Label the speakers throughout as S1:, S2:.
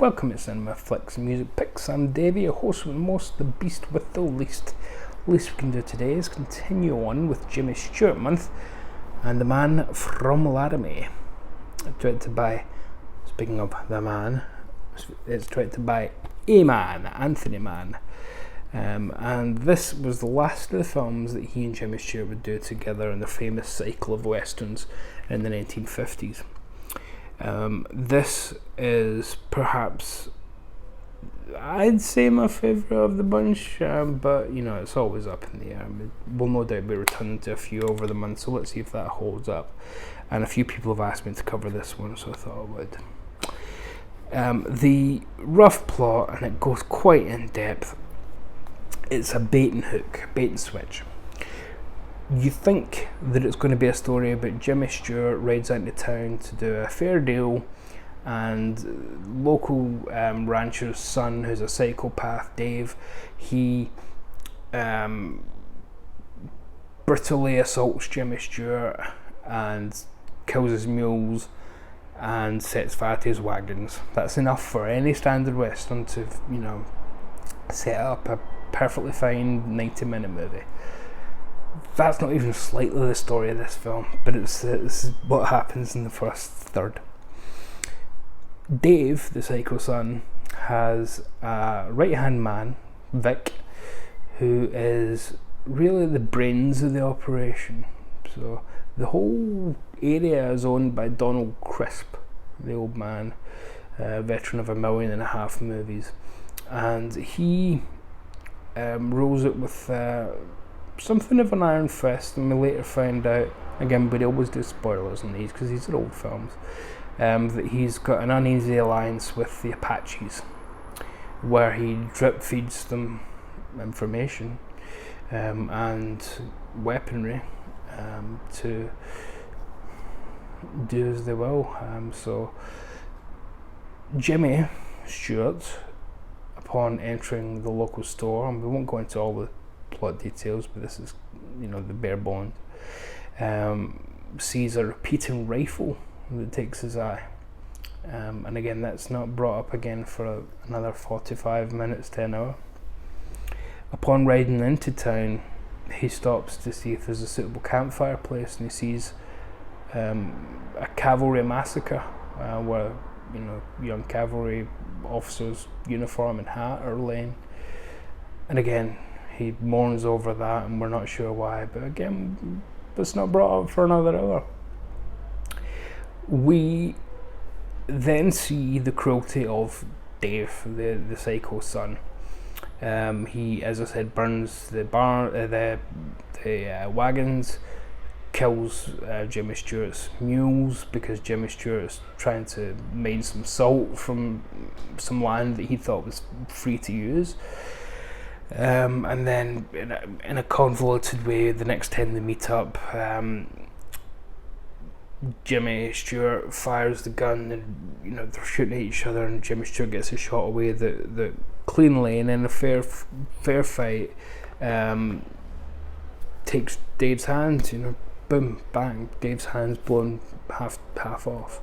S1: Welcome to Cinema Flicks and Music Picks. I'm Davey, your host with the most, the beast with the least. The least we can do today is continue on with Jimmy Stewart month and The Man from Laramie. Directed by, speaking of the man, it's directed by a man, Anthony Mann. And this was the last of the films that he and Jimmy Stewart would do together in the famous cycle of westerns in the 1950s. This is perhaps, I'd say, my favourite of the bunch, but you know, it's always up in the air. We'll no doubt be returning to a few over the month, so let's see if that holds up. And a few people have asked me to cover this one, so I thought I would. The rough plot, and it goes quite in depth, it's a bait and hook, bait and switch. You think that it's going to be a story about Jimmy Stewart rides into town to do a fair deal, and local rancher's son, who's a psychopath, Dave, he brutally assaults Jimmy Stewart and kills his mules and sets fire to his wagons. That's enough for any standard western to, you know, set up a perfectly fine 90-minute movie. That's not even slightly the story of this film, but it's what happens in the first third. Dave, the psycho son, has a right-hand man, Vic, who is really the brains of the operation. So the whole area is owned by Donald Crisp, the old man, veteran of 1.5 million movies, and he rules it with something of an iron fist, and we later find out, again, but he always do spoilers on these because these are old films, that he's got an uneasy alliance with the Apaches, where he drip feeds them information and weaponry to do as they will. So Jimmy Stewart, upon entering the local store, and we won't go into all the plot details, but this is, you know, the bare bones, sees a repeating rifle that takes his eye, and again, that's not brought up again for another 45 minutes to an hour. Upon riding into town, he stops to see if there's a suitable campfire place, and he sees a cavalry massacre where, you know, young cavalry officers' uniform and hat are laying, and again, he mourns over that, and we're not sure why, but again, it's not brought up for another hour. We then see the cruelty of Dave, the psycho son. He, as I said, burns the wagons, kills Jimmy Stewart's mules because Jimmy Stewart's trying to mine some salt from some land that he thought was free to use. And then in a convoluted way, the next time they meet up, Jimmy Stewart fires the gun, and you know, they're shooting at each other, and Jimmy Stewart gets a shot away that cleanly, and in a fair fight, takes Dave's hand. You know, boom, bang, Dave's hand's blown half off.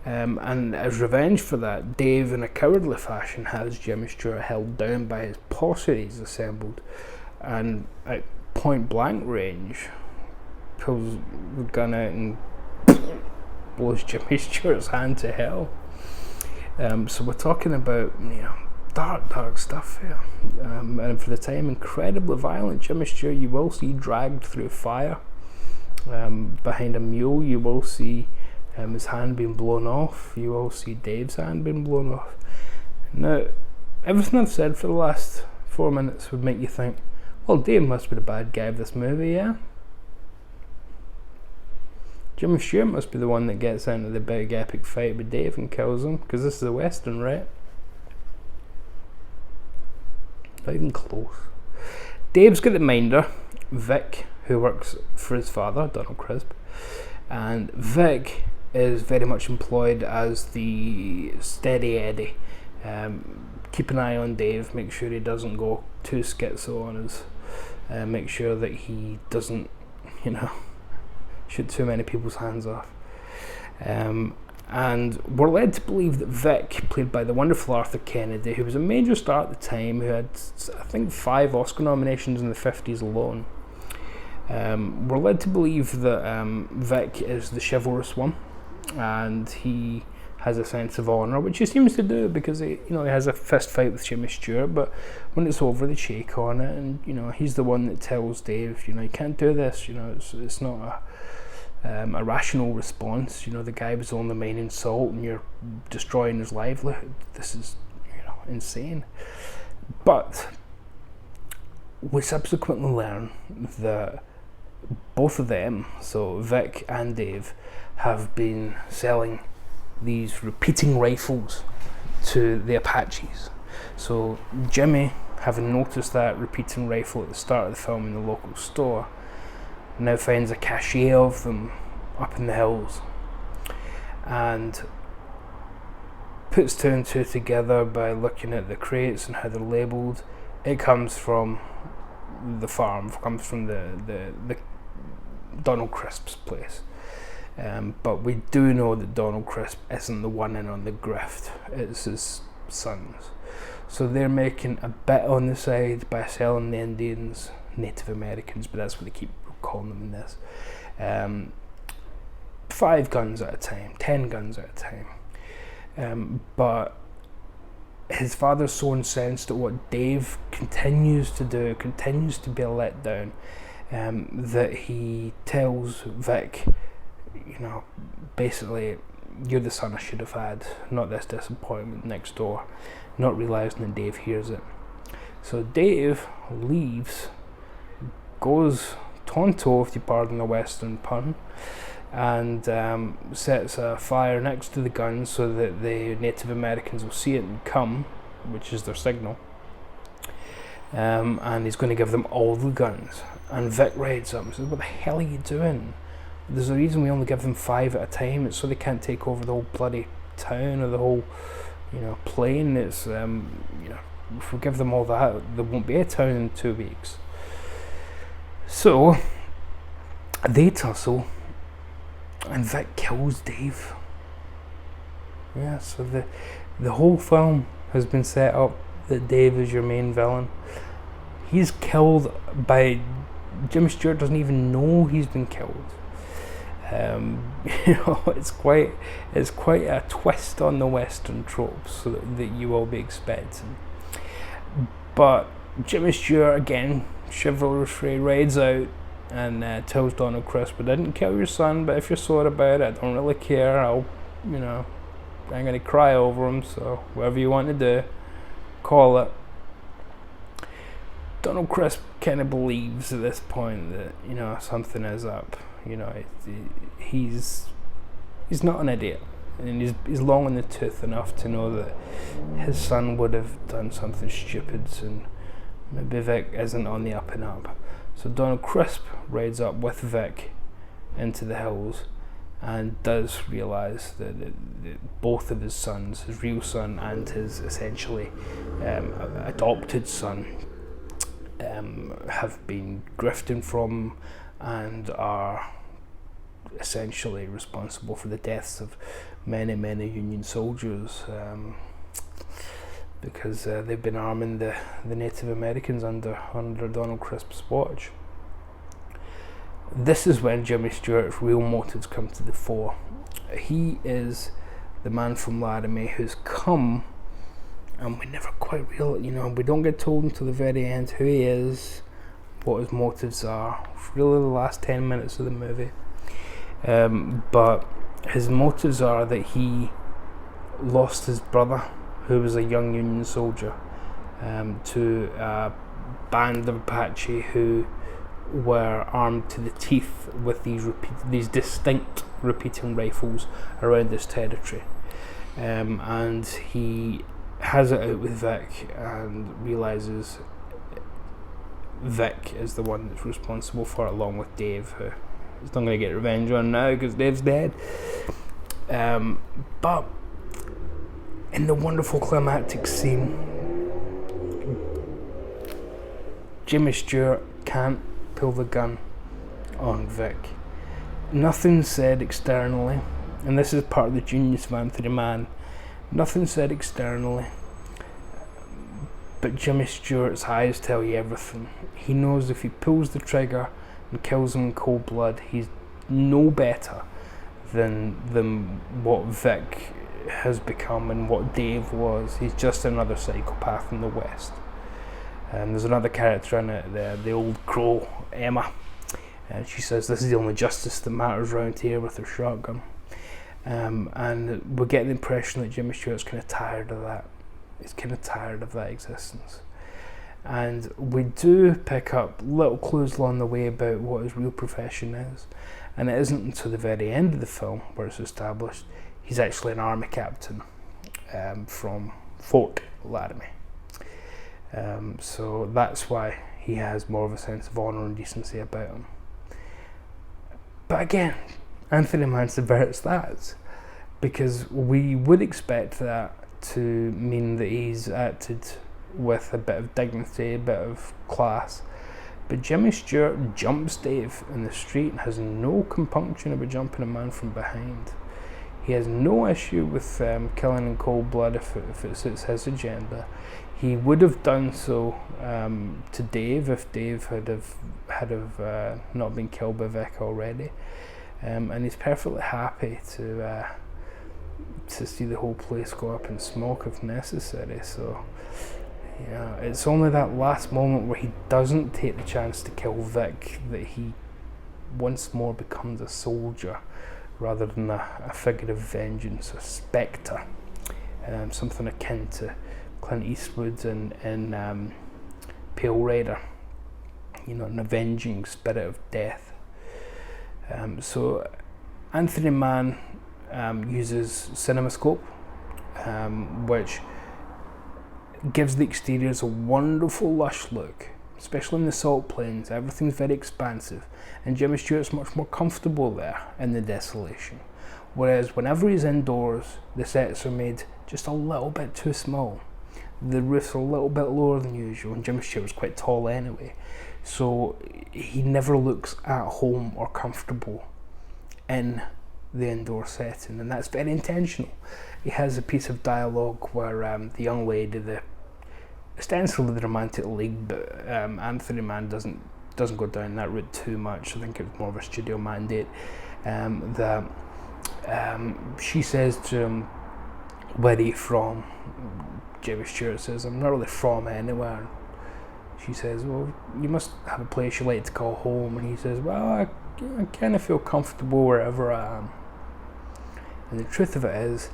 S1: And as revenge for that, Dave, in a cowardly fashion, has Jimmy Stewart held down by his posse he's assembled, and at point blank range, pulls the gun out and blows Jimmy Stewart's hand to hell. So we're talking about, you know, dark stuff here. And for the time, incredibly violent. Jimmy Stewart, you will see dragged through fire. Behind a mule, you will see his hand being blown off. You will see Dave's hand being blown off. Now, everything I've said for the last 4 minutes would make you think, well, Dave must be the bad guy of this movie, yeah? Jimmy Stewart must be the one that gets into the big epic fight with Dave and kills him, because this is a western, right? Not even close. Dave's got the minder, Vic, who works for his father, Donald Crisp, and Vic is very much employed as the steady Eddie. Keep an eye on Dave, make sure he doesn't go too schizo on us, make sure that he doesn't, you know, shoot too many people's hands off. And we're led to believe that Vic, played by the wonderful Arthur Kennedy, who was a major star at the time, who had, I think, 5 Oscar nominations in the 50s alone, we're led to believe that Vic is the chivalrous one, and he has a sense of honour, which he seems to do, because he has a fist fight with Jimmy Stewart, but when it's over they shake on it, and he's the one that tells Dave, you can't do this, it's not a rational response. The guy was on the main insult and you're destroying his livelihood. This is insane. But we subsequently learn that both of them, so Vic and Dave, have been selling these repeating rifles to the Apaches. So Jimmy, having noticed that repeating rifle at the start of the film in the local store, now finds a cache of them up in the hills and puts 2 and 2 together by looking at the crates and how they're labelled. It comes from the farm, comes from the Donald Crisp's place. But we do know that Donald Crisp isn't the one in on the grift, it's his sons. So they're making a bit on the side by selling the Indians, Native Americans, but that's what they keep calling them in this. 5 guns at a time, 10 guns at a time. But his father's so incensed at what Dave continues to do, continues to be a letdown, that he tells Vic, basically, you're the son I should have had, not this disappointment next door, not realising that Dave hears it. So Dave leaves, goes Tonto, if you pardon the Western pun, and sets a fire next to the guns so that the Native Americans will see it and come, which is their signal. And he's going to give them all the guns. And Vic rides up and says, "What the hell are you doing? There's a reason we only give them 5 at a time. It's so they can't take over the whole bloody town or the whole, plain. It's, if we give them all that, there won't be a town in 2 weeks." So they tussle, and Vic kills Dave. Yeah, so the whole film has been set up that Dave is your main villain. He's killed by Jimmy Stewart doesn't even know he's been killed. It's quite a twist on the Western tropes that you will be expecting. But Jimmy Stewart, again, chivalrously rides out and tells Donald Crisp, "I didn't kill your son, but if you're sore about it, I don't really care. I'm gonna cry over him, so whatever you want to do, call it." Donald Crisp kind of believes at this point that something is up. He's not an idiot, and he's long in the tooth enough to know that his son would have done something stupid, and maybe Vic isn't on the up and up. So Donald Crisp rides up with Vic into the hills and does realise that both of his sons, his real son and his essentially adopted son, have been grifting from and are essentially responsible for the deaths of many, many Union soldiers, because they've been arming the Native Americans under Donald Crisp's watch. This is when Jimmy Stewart's real motives come to the fore. He is the man from Laramie who's come, and we never quite we don't get told until the very end who he is, what his motives are, really the last 10 minutes of the movie. But his motives are that he lost his brother, who was a young Union soldier, to a band of Apache who were armed to the teeth with these distinct repeating rifles around this territory. And he has it out with Vic and realises Vic is the one that's responsible for it, along with Dave, who he's not going to get revenge on now because Dave's dead. But in the wonderful climactic scene, Jimmy Stewart can't pull the gun on Vic. Nothing's said externally. And this is part of the genius of Anthony Mann. Nothing said externally, but Jimmy Stewart's eyes tell you everything. He knows if he pulls the trigger and kills him in cold blood, he's no better than what Vic has become and what Dave was. He's just another psychopath in the West. There's another character in it, the old crow, Emma, and she says this is the only justice that matters around here, with her shotgun. And we get the impression that Jimmy Stewart's kind of tired of that. He's kind of tired of that existence. And we do pick up little clues along the way about what his real profession is. And it isn't until the very end of the film where it's established he's actually an army captain from Fort Laramie. So that's why he has more of a sense of honour and decency about him. But again, Anthony Mann subverts that, because we would expect that to mean that he's acted with a bit of dignity, a bit of class. But Jimmy Stewart jumps Dave in the street and has no compunction about jumping a man from behind. He has no issue with killing in cold blood if it suits his agenda. He would have done so to Dave if Dave had not been killed by Vic already. And he's perfectly happy to see the whole place go up in smoke if necessary. So, yeah, it's only that last moment where he doesn't take the chance to kill Vic that he once more becomes a soldier rather than a figure of vengeance, a spectre, something akin to Clint Eastwood in Pale Rider, an avenging spirit of death. So Anthony Mann uses CinemaScope, which gives the exteriors a wonderful lush look, especially in the salt plains. Everything's very expansive, and Jimmy Stewart's much more comfortable there in the desolation. Whereas whenever he's indoors, the sets are made just a little bit too small. The roofs are a little bit lower than usual, and Jimmy Stewart's quite tall anyway, so he never looks at home or comfortable in the indoor setting, and that's very intentional. He has a piece of dialogue where the young lady, ostensibly the romantic lead, but Anthony Mann doesn't go down that route too much. I think it was more of a studio mandate. That she says to him, "Where are you from?" Jimmy Stewart says, "I'm not really from anywhere." She says, "Well, you must have a place you like to call home." And he says, "Well, I kind of feel comfortable wherever I am." And the truth of it is,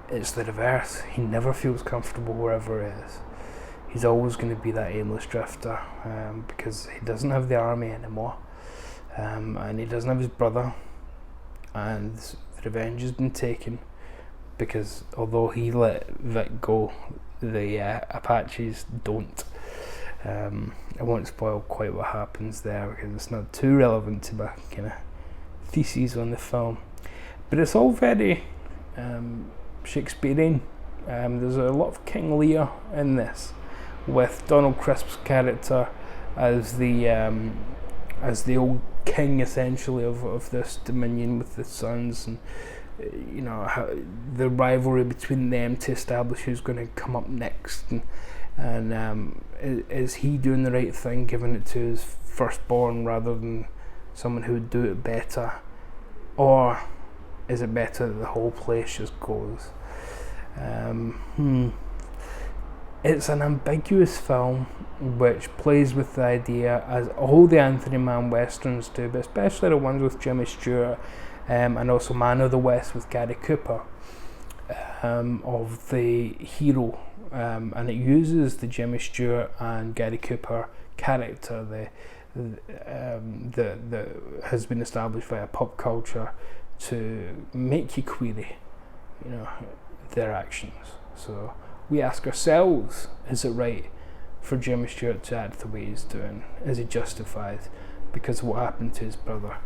S1: it's the reverse. He never feels comfortable wherever he is. He's always going to be that aimless drifter, because he doesn't have the army anymore, and he doesn't have his brother, and the revenge has been taken, because although he let Vic go, the Apaches don't. I won't spoil quite what happens there because it's not too relevant to my kind of theses on the film, but it's all very Shakespearean. There's a lot of King Lear in this, with Donald Crisp's character as the old king, essentially, of this dominion with the sons, and how the rivalry between them to establish who's going to come up next, and is he doing the right thing, giving it to his firstborn rather than someone who would do it better, or is it better that the whole place just goes? It's an ambiguous film which plays with the idea, as all the Anthony Mann westerns do, but especially the ones with Jimmy Stewart, and also Man of the West with Gary Cooper, of the hero, and it uses the Jimmy Stewart and Gary Cooper character that has been established via pop culture to make you query, their actions. So we ask ourselves, is it right for Jimmy Stewart to act the way he's doing? Is he justified because of what happened to his brother?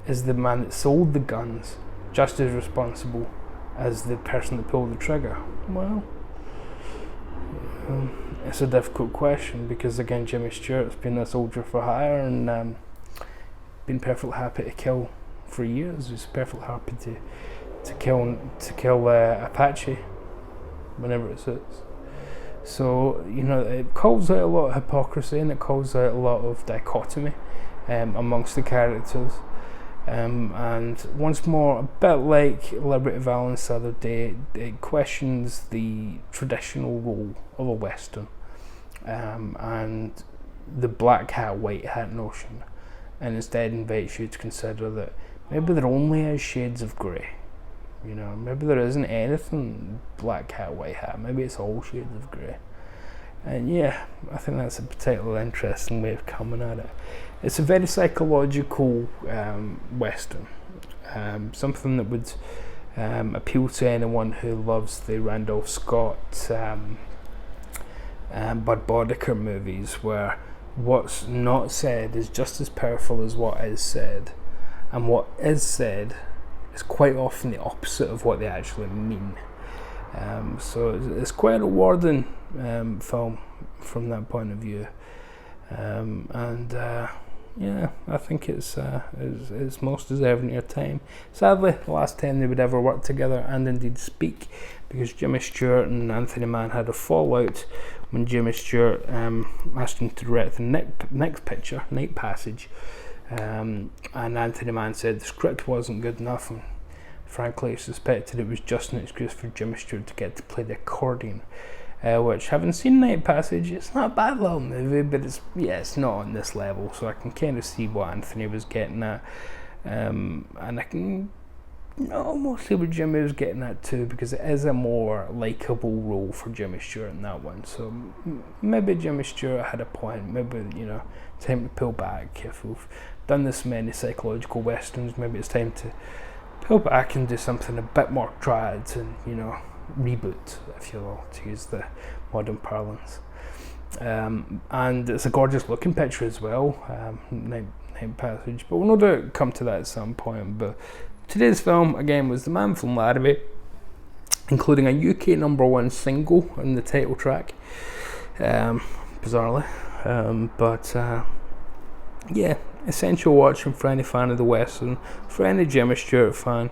S1: Is the man that sold the guns just as responsible as the person that pulled the trigger? Well, it's a difficult question, because again, Jimmy Stewart's been a soldier for hire and been perfectly happy to kill for years. He's perfectly happy kill Apache whenever it suits. So it calls out a lot of hypocrisy, and it calls out a lot of dichotomy amongst the characters. And once more, a bit like Liberty Valance the other day, it questions the traditional role of a Western and the black hat, white hat notion, and instead invites you to consider that maybe there only is shades of grey. Maybe there isn't anything black hat, white hat, maybe it's all shades of grey. And yeah, I think that's a particularly interesting way of coming at it. It's a very psychological Western, something that would appeal to anyone who loves the Randolph Scott, Bud Boddicker movies, where what's not said is just as powerful as what is said, and what is said is quite often the opposite of what they actually mean. So it's quite a rewarding film from that point of view, yeah, I think it's most deserving of your time. Sadly, the last time they would ever work together and indeed speak, because Jimmy Stewart and Anthony Mann had a fallout when Jimmy Stewart asked him to direct the next picture, Night Passage, and Anthony Mann said the script wasn't good enough, and frankly suspected it was just an excuse for Jimmy Stewart to get to play the accordion. Which, having seen Night Passage, it's not a bad little movie, but it's not on this level, so I can kind of see what Anthony was getting at, and I can almost see what Jimmy was getting at too, because it is a more likeable role for Jimmy Stewart in that one. So maybe Jimmy Stewart had a point. Maybe time to pull back. If we've done this many psychological westerns, maybe it's time to pull back and do something a bit more tried and reboot, if you will, to use the modern parlance. And it's a gorgeous looking picture as well, Night Passage, but we'll no doubt come to that at some point. But today's film again was The Man from Larrabee, including a UK #1 single in the title track, bizarrely, but yeah, essential watching for any fan of the Western, for any Jimmy Stewart fan,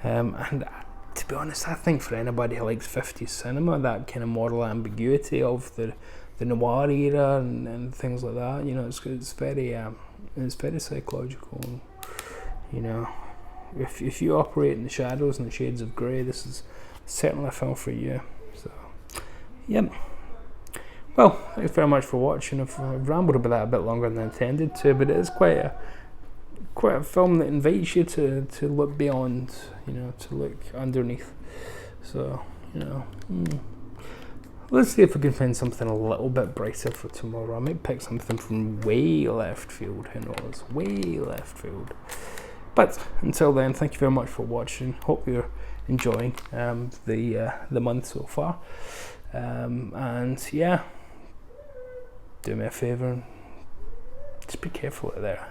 S1: and to be honest, I think for anybody who likes 50s cinema, that kind of moral ambiguity of the noir era and things like that, it's very psychological. If you operate in the shadows and the shades of grey, this is certainly a film for you. So, yep. Well, thanks very much for watching. I've rambled about that a bit longer than I intended to, but it is quite a film that invites you to look beyond, to look underneath. So, let's see if we can find something a little bit brighter for tomorrow. I might pick something from way left field, who knows, way left field. But until then, thank you very much for watching. Hope you're enjoying the month so far. And yeah, do me a favour and just be careful out there.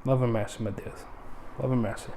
S1: Love and mercy, my dears. Love and mercy.